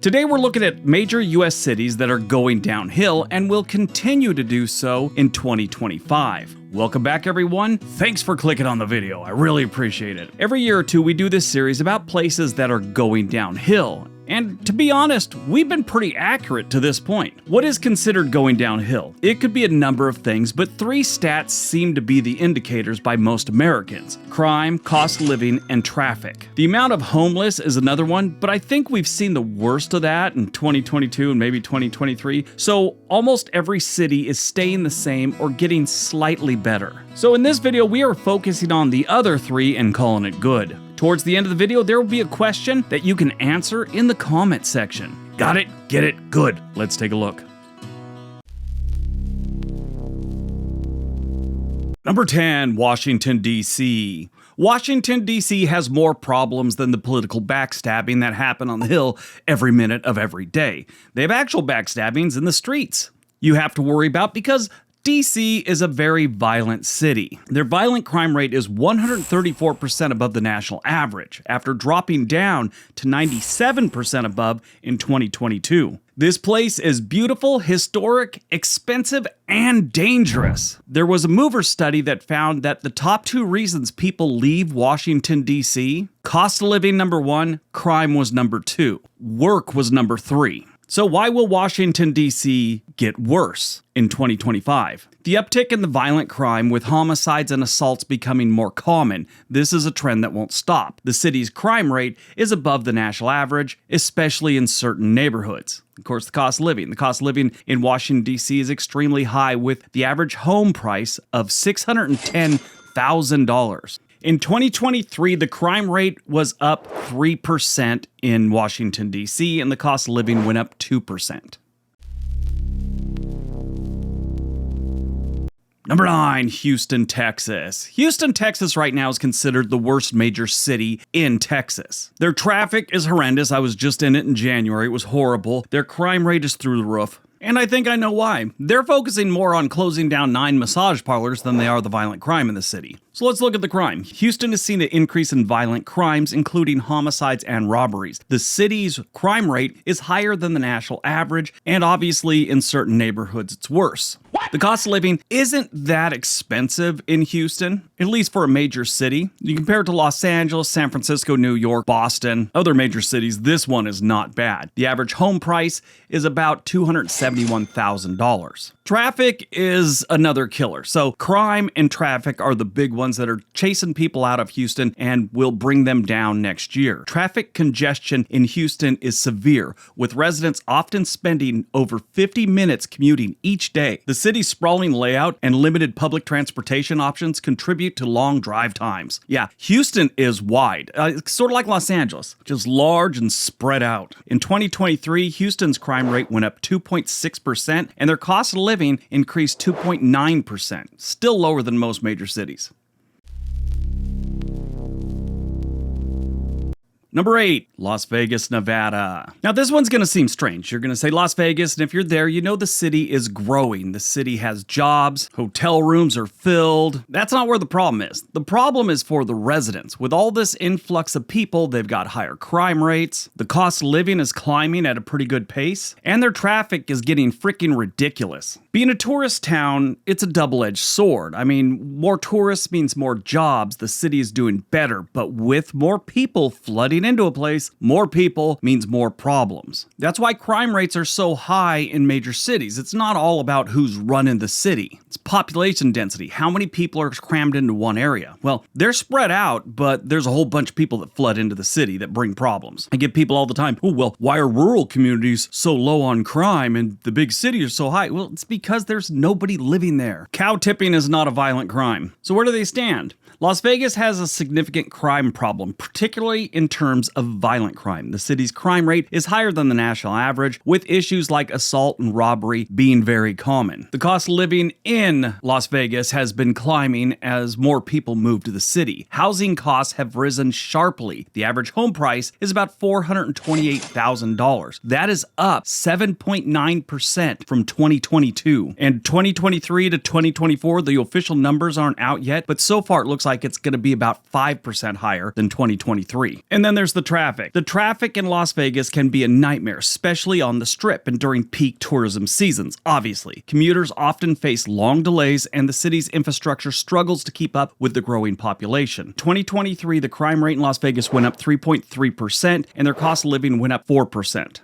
Today we're looking at major US cities that are going downhill and will continue to do so in 2025. Welcome back everyone. Thanks for clicking on the video. I really appreciate it. Every year or two we do this series about places that are going downhill. And to be honest, we've been pretty accurate to this point. What is considered going downhill? It could be a number of things, but three stats seem to be the indicators by most Americans: crime, cost of living, and traffic. The amount of homeless is another one, but I think we've seen the worst of that in 2022 and maybe 2023. So almost every city is staying the same or getting slightly better. So in this video, we are focusing on the other three and calling it good. Towards the end of the video, there will be a question that you can answer in the comment section. Got it? Get it? Good. Let's take a look. Number 10, Washington, D.C. Washington, D.C. has more problems than the political backstabbing that happen on the Hill every minute of every day. They have actual backstabbings in the streets you have to worry about because D.C. is a very violent city. Their violent crime rate is 134% above the national average, after dropping down to 97% above in 2022. This place is beautiful, historic, expensive, and dangerous. There was a mover study that found that the top two reasons people leave Washington, D.C., cost of living number 1, crime was number 2, work was number 3. So why will Washington, D.C. get worse in 2025? The uptick in the violent crime, with homicides and assaults becoming more common, this is a trend that won't stop. The city's crime rate is above the national average, especially in certain neighborhoods. Of course, the cost of living. The cost of living in Washington, D.C. is extremely high, with the average home price of $610,000. In 2023, the crime rate was up 3% in Washington, D.C., and the cost of living went up 2%. Number 9, Houston, Texas. Houston, Texas right now is considered the worst major city in Texas. Their traffic is horrendous. I was just in it in January. It was horrible. Their crime rate is through the roof. And I think I know why. They're focusing more on closing down 9 massage parlors than they are the violent crime in the city. So let's look at the crime. Houston has seen an increase in violent crimes, including homicides and robberies. The city's crime rate is higher than the national average, and obviously in certain neighborhoods it's worse. The cost of living isn't that expensive in Houston, at least for a major city. You compare it to Los Angeles, San Francisco, New York, Boston, other major cities, this one is not bad. The average home price is about $271,000. Traffic is another killer. So crime and traffic are the big ones that are chasing people out of Houston and will bring them down next year. Traffic congestion in Houston is severe, with residents often spending over 50 minutes commuting each day. The city's sprawling layout and limited public transportation options contribute to long drive times. Yeah, Houston is wide, sort of like Los Angeles, just large and spread out. In 2023, Houston's crime rate went up 2.6%, and their cost of living increased 2.9%, still lower than most major cities. Number 8, Las Vegas, Nevada. Now this one's going to seem strange. You're going to say Las Vegas, and if you're there, you know the city is growing. The city has jobs, hotel rooms are filled. That's not where the problem is. The problem is for the residents. With all this influx of people, they've got higher crime rates, the cost of living is climbing at a pretty good pace, and their traffic is getting freaking ridiculous. Being a tourist town, it's a double-edged sword. I mean, more tourists means more jobs. The city is doing better, but with more people flooding into a place, more people means more problems. That's why crime rates are so high in major cities. It's not all about who's running the city. It's population density. How many people are crammed into one area? Well, they're spread out, but there's a whole bunch of people that flood into the city that bring problems. I get people all the time, oh, well, why are rural communities so low on crime and the big cities are so high? Well, it's because there's nobody living there. Cow tipping is not a violent crime. So where do they stand? Las Vegas has a significant crime problem, particularly in terms of violent crime. The city's crime rate is higher than the national average, with issues like assault and robbery being very common. The cost of living in Las Vegas has been climbing as more people move to the city. Housing costs have risen sharply. The average home price is about $428,000. That is up 7.9% from 2022. And 2023 to 2024, the official numbers aren't out yet, but so far it looks like it's going to be about 5% higher than 2023. And then there's the traffic. The traffic in Las Vegas can be a nightmare, especially on the Strip and during peak tourism seasons, obviously. Commuters often face long delays, and the city's infrastructure struggles to keep up with the growing population. 2023, the crime rate in Las Vegas went up 3.3%, and their cost of living went up 4%.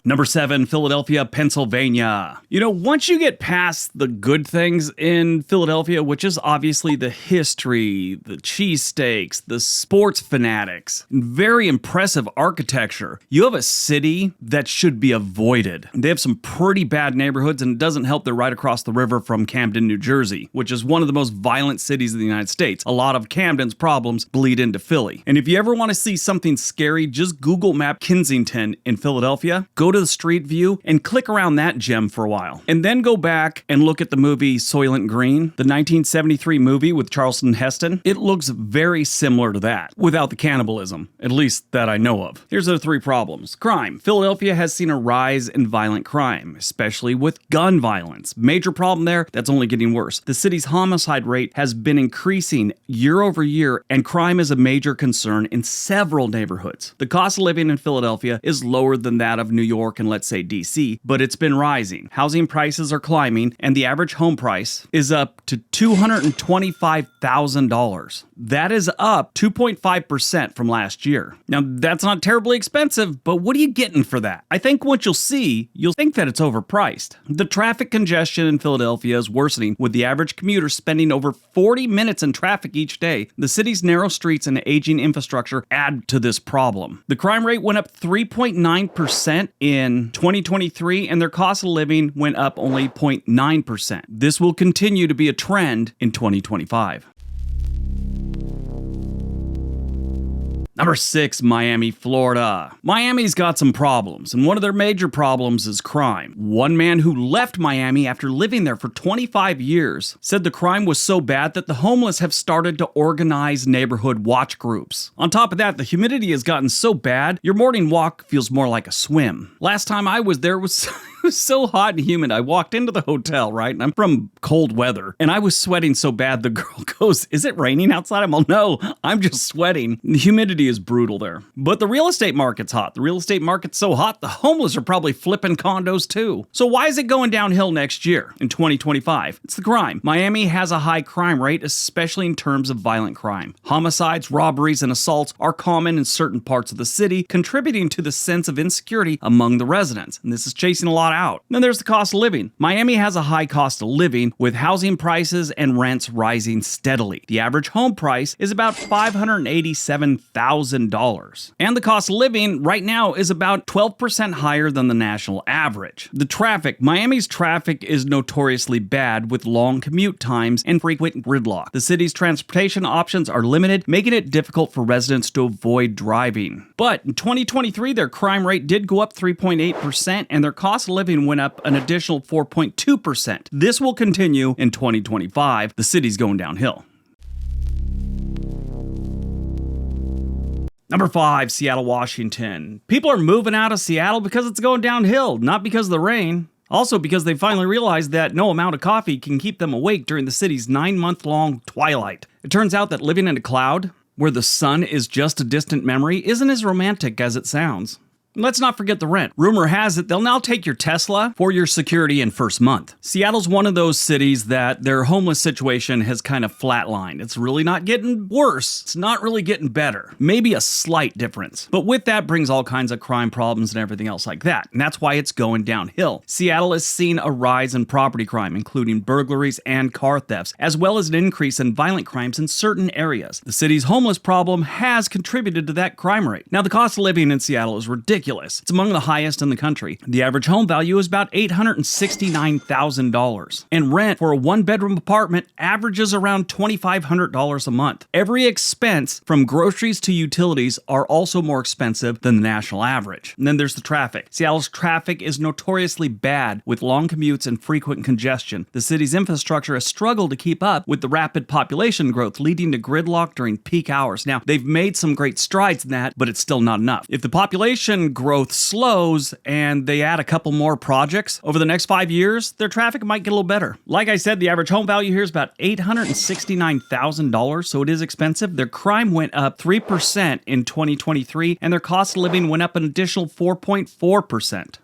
Number 7, Philadelphia, Pennsylvania. Once you get past the good things in Philadelphia, which is obviously the history, the cheesesteaks, the sports fanatics, and very impressive architecture, you have a city that should be avoided. They have some pretty bad neighborhoods, and it doesn't help they're right across the river from Camden, New Jersey, which is one of the most violent cities in the United States. A lot of Camden's problems bleed into Philly. And if you ever want to see something scary, just Google map Kensington in Philadelphia, go to the street view and click around that gem for a while. And then go back and look at the movie Soylent Green, the 1973 movie with Charlton Heston. It looks very similar to that, without the cannibalism, at least that I know of. Here's the 3 problems. Crime. Philadelphia has seen a rise in violent crime, especially with gun violence. Major problem there, that's only getting worse. The city's homicide rate has been increasing year over year, and crime is a major concern in several neighborhoods. The cost of living in Philadelphia is lower than that of New York and let's say DC, but it's been rising. Housing prices are climbing, and the average home price is up to $225,000. That is up 2.5% from last year. Now, that's not terribly expensive, but what are you getting for that? I think what you'll see, you'll think that it's overpriced. The traffic congestion in Philadelphia is worsening, with the average commuter spending over 40 minutes in traffic each day. The city's narrow streets and aging infrastructure add to this problem. The crime rate went up 3.9% in 2023, and their cost of living went up only 0.9%. This will continue to be a trend in 2025. Number 6, Miami, Florida. Miami's got some problems, and one of their major problems is crime. One man who left Miami after living there for 25 years said the crime was so bad that the homeless have started to organize neighborhood watch groups. On top of that, the humidity has gotten so bad, your morning walk feels more like a swim. Last time I was there, it was so hot and humid. I walked into the hotel, right? And I'm from cold weather, and I was sweating so bad. The girl goes, "Is it raining outside?" I'm like, "No, I'm just sweating." The humidity is brutal there. But the real estate market's hot. The real estate market's so hot, the homeless are probably flipping condos too. So why is it going downhill next year in 2025? It's the crime. Miami has a high crime rate, especially in terms of violent crime. Homicides, robberies, and assaults are common in certain parts of the city, contributing to the sense of insecurity among the residents. And this is chasing a lot out. Then there's the cost of living. Miami has a high cost of living, with housing prices and rents rising steadily. The average home price is about $587,000. And the cost of living right now is about 12% higher than the national average. The traffic. Miami's traffic is notoriously bad, with long commute times and frequent gridlock. The city's transportation options are limited, making it difficult for residents to avoid driving. But in 2023, their crime rate did go up 3.8%, and their cost of living went up an additional 4.2%. This will continue in 2025. The city's going downhill. Number 5, Seattle, Washington. People are moving out of Seattle because it's going downhill, not because of the rain. Also because they finally realized that no amount of coffee can keep them awake during the city's 9-month-long twilight. It turns out that living in a cloud, where the sun is just a distant memory, isn't as romantic as it sounds. Let's not forget the rent. Rumor has it they'll now take your Tesla for your security and first month. Seattle's one of those cities that their homeless situation has kind of flatlined. It's really not getting worse. It's not really getting better. Maybe a slight difference. But with that brings all kinds of crime problems and everything else like that. And that's why it's going downhill. Seattle has seen a rise in property crime, including burglaries and car thefts, as well as an increase in violent crimes in certain areas. The city's homeless problem has contributed to that crime rate. Now, the cost of living in Seattle is ridiculous. It's among the highest in the country. The average home value is about $869,000. And rent for a one-bedroom apartment averages around $2,500 a month. Every expense, from groceries to utilities, are also more expensive than the national average. And then there's the traffic. Seattle's traffic is notoriously bad, with long commutes and frequent congestion. The city's infrastructure has struggled to keep up with the rapid population growth, leading to gridlock during peak hours. Now, they've made some great strides in that, but it's still not enough. If the population growth slows and they add a couple more projects over the next 5 years, their traffic might get a little better. Like I said, the average home value here is about $869,000, so it is expensive. Their crime went up 3% in 2023, and their cost of living went up an additional 4.4%.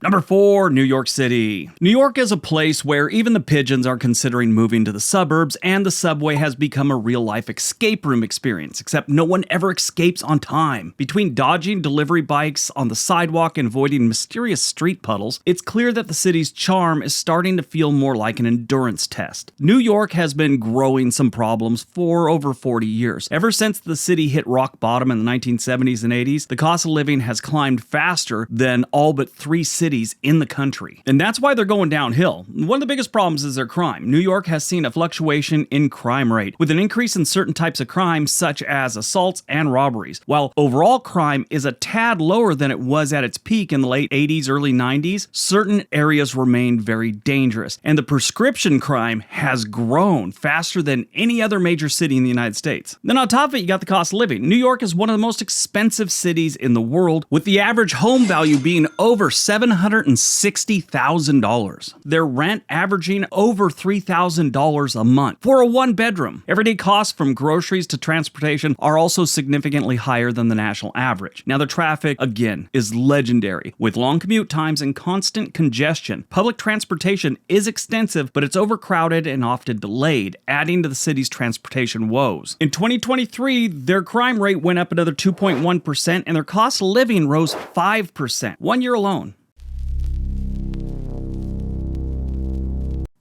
Number 4, New York City. New York is a place where even the pigeons are considering moving to the suburbs, and the subway has become a real-life escape room experience, except no one ever escapes on time. Between dodging delivery bikes on the sidewalk and avoiding mysterious street puddles, it's clear that the city's charm is starting to feel more like an endurance test. New York has been growing some problems for over 40 years. Ever since the city hit rock bottom in the 1970s and 80s, the cost of living has climbed faster than all but 3 cities in the country. And that's why they're going downhill. One of the biggest problems is their crime. New York has seen a fluctuation in crime rate, with an increase in certain types of crime such as assaults and robberies. While overall crime is a tad lower than it was at its peak in the late 80s, early 90s, certain areas remain very dangerous. And the prescription crime has grown faster than any other major city in the United States. Then on top of it, you got the cost of living. New York is one of the most expensive cities in the world, with the average home value being over $760,000. Their rent averaging over $3,000 a month for a 1-bedroom. Everyday costs from groceries to transportation are also significantly higher than the national average. Now, the traffic, again, is legendary. With long commute times and constant congestion, public transportation is extensive, but it's overcrowded and often delayed, adding to the city's transportation woes. In 2023, their crime rate went up another 2.1%, and their cost of living rose 5%, 1 year alone.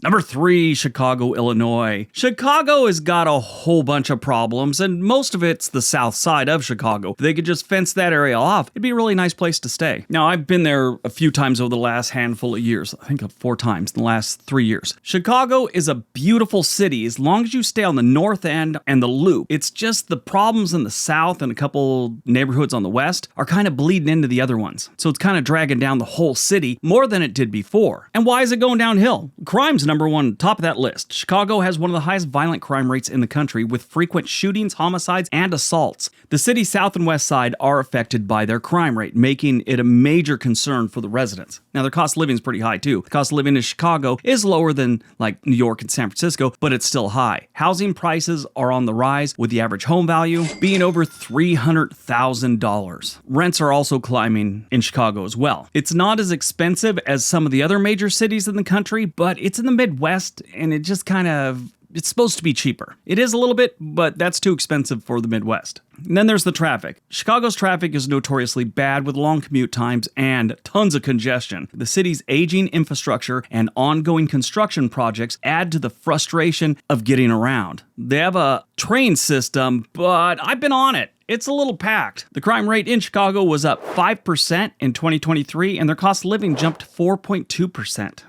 Number 3, Chicago, Illinois. Chicago has got a whole bunch of problems, and most of it's the south side of Chicago. If they could just fence that area off, it'd be a really nice place to stay. Now, I've been there a few times over the last handful of years. I think 4 times in the last 3 years. Chicago is a beautiful city as long as you stay on the north end and the loop. It's just the problems in the south and a couple neighborhoods on the west are kind of bleeding into the other ones. So it's kind of dragging down the whole city more than it did before. And why is it going downhill? Crime's number 1, top of that list. Chicago has one of the highest violent crime rates in the country, with frequent shootings, homicides, and assaults. The city's south and west side are affected by their crime rate, making it a major concern for the residents. Now, their cost of living is pretty high too. The cost of living in Chicago is lower than like New York and San Francisco, but it's still high. Housing prices are on the rise, with the average home value being over $300,000. Rents are also climbing in Chicago as well. It's not as expensive as some of the other major cities in the country, but it's in the Midwest, and it just it's supposed to be cheaper. It is a little bit, but that's too expensive for the Midwest. And then there's the traffic. Chicago's traffic is notoriously bad, with long commute times and tons of congestion. The city's aging infrastructure and ongoing construction projects add to the frustration of getting around. They have a train system, but I've been on it. It's a little packed. The crime rate in Chicago was up 5% in 2023, and their cost of living jumped 4.2%.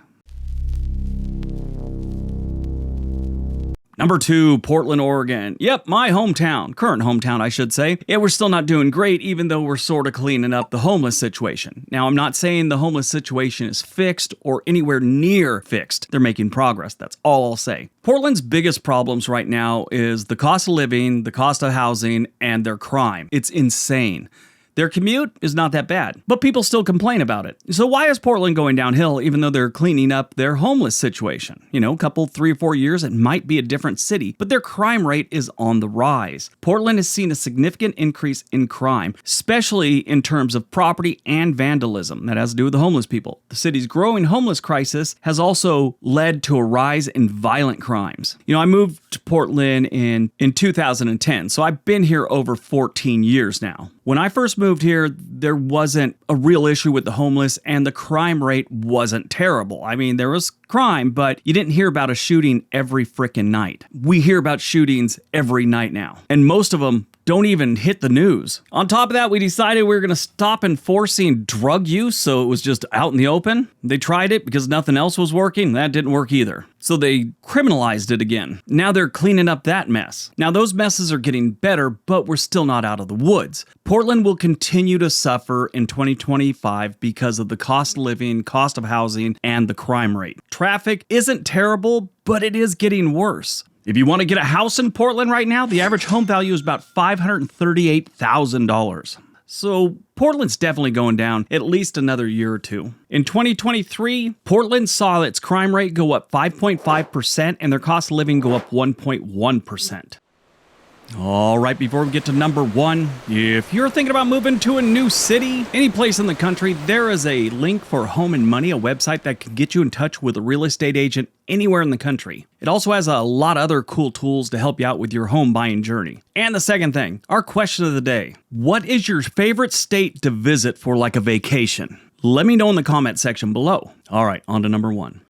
Number 2, Portland, Oregon. Yep, my hometown. Current hometown, I should say. Yeah, we're still not doing great, even though we're sort of cleaning up the homeless situation. Now, I'm not saying the homeless situation is fixed or anywhere near fixed. They're making progress. That's all I'll say. Portland's biggest problems right now is the cost of living, the cost of housing, and their crime. It's insane. Their commute is not that bad, but people still complain about it. So why is Portland going downhill even though they're cleaning up their homeless situation? A couple, 3 or 4 years, it might be a different city, but their crime rate is on the rise. Portland has seen a significant increase in crime, especially in terms of property and vandalism. That has to do with the homeless people. The city's growing homeless crisis has also led to a rise in violent crimes. I moved to Portland in 2010, so I've been here over 14 years now. When I first moved here, there wasn't a real issue with the homeless, and the crime rate wasn't terrible. I mean, there was crime, but you didn't hear about a shooting every frickin' night. We hear about shootings every night now, and most of them don't even hit the news. On top of that, we decided we were going to stop enforcing drug use, so it was just out in the open. They tried it because nothing else was working. That didn't work either. So they criminalized it again. Now they're cleaning up that mess. Now those messes are getting better, but we're still not out of the woods. Portland will continue to suffer in 2025 because of the cost of living, cost of housing, and the crime rate. Traffic isn't terrible, but it is getting worse. If you want to get a house in Portland right now, the average home value is about $538,000. So Portland's definitely going down at least another year or two. In 2023, Portland saw its crime rate go up 5.5% and their cost of living go up 1.1%. All right, before we get to number one, if you're thinking about moving to a new city, any place in the country, there is a link for Home and Money, a website that can get you in touch with a real estate agent anywhere in the country. It also has a lot of other cool tools to help you out with your home buying journey. And the second thing, our question of the day: what is your favorite state to visit for like a vacation? Let me know in the comment section below. All right, on to number one.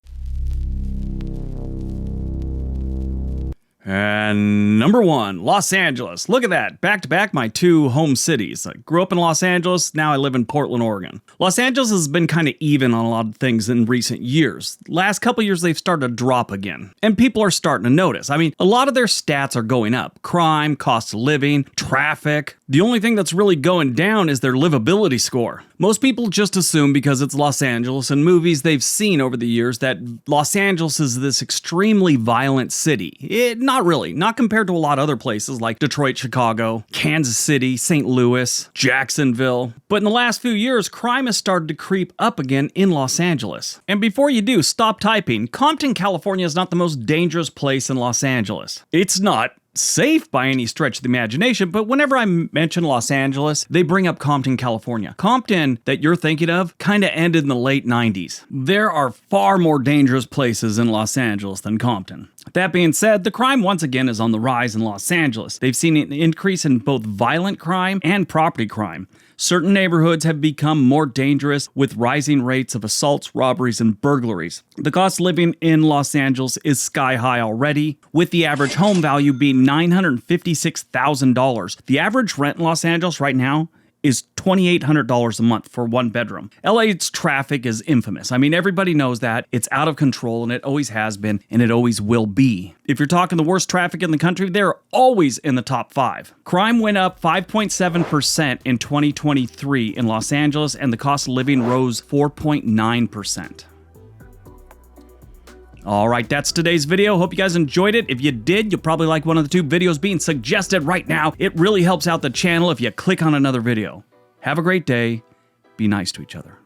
And number one, Los Angeles. Look at that. Back to back, my two home cities. I grew up in Los Angeles. Now I live in Portland, Oregon. Los Angeles has been kind of even on a lot of things in recent years. Last couple years, they've started to drop again. And people are starting to notice. I mean, a lot of their stats are going up. Crime, cost of living, traffic. The only thing that's really going down is their livability score. Most people just assume because it's Los Angeles and movies they've seen over the years that Los Angeles is this extremely violent city. Not really. Not compared to a lot of other places like Detroit, Chicago, Kansas City, St. Louis, Jacksonville. But in the last few years, crime has started to creep up again in Los Angeles. And before you do, stop typing. Compton, California is not the most dangerous place in Los Angeles. It's not safe by any stretch of the imagination, but whenever I mention Los Angeles, they bring up Compton, California. Compton, that you're thinking of, kind of ended in the late 90s. There are far more dangerous places in Los Angeles than Compton. That being said, the crime once again is on the rise in Los Angeles. They've seen an increase in both violent crime and property crime. Certain neighborhoods have become more dangerous with rising rates of assaults, robberies, and burglaries. The cost of living in Los Angeles is sky high already, with the average home value being $956,000. The average rent in Los Angeles right now is $2,800 a month for one bedroom. LA's traffic is infamous. I mean, everybody knows that. It's out of control, and it always has been, and it always will be. If you're talking the worst traffic in the country, they're always in the top 5. Crime went up 5.7% in 2023 in Los Angeles, and the cost of living rose 4.9%. All right, that's today's video. Hope you guys enjoyed it. If you did, you'll probably like one of the 2 videos being suggested right now. It really helps out the channel if you click on another video. Have a great day. Be nice to each other.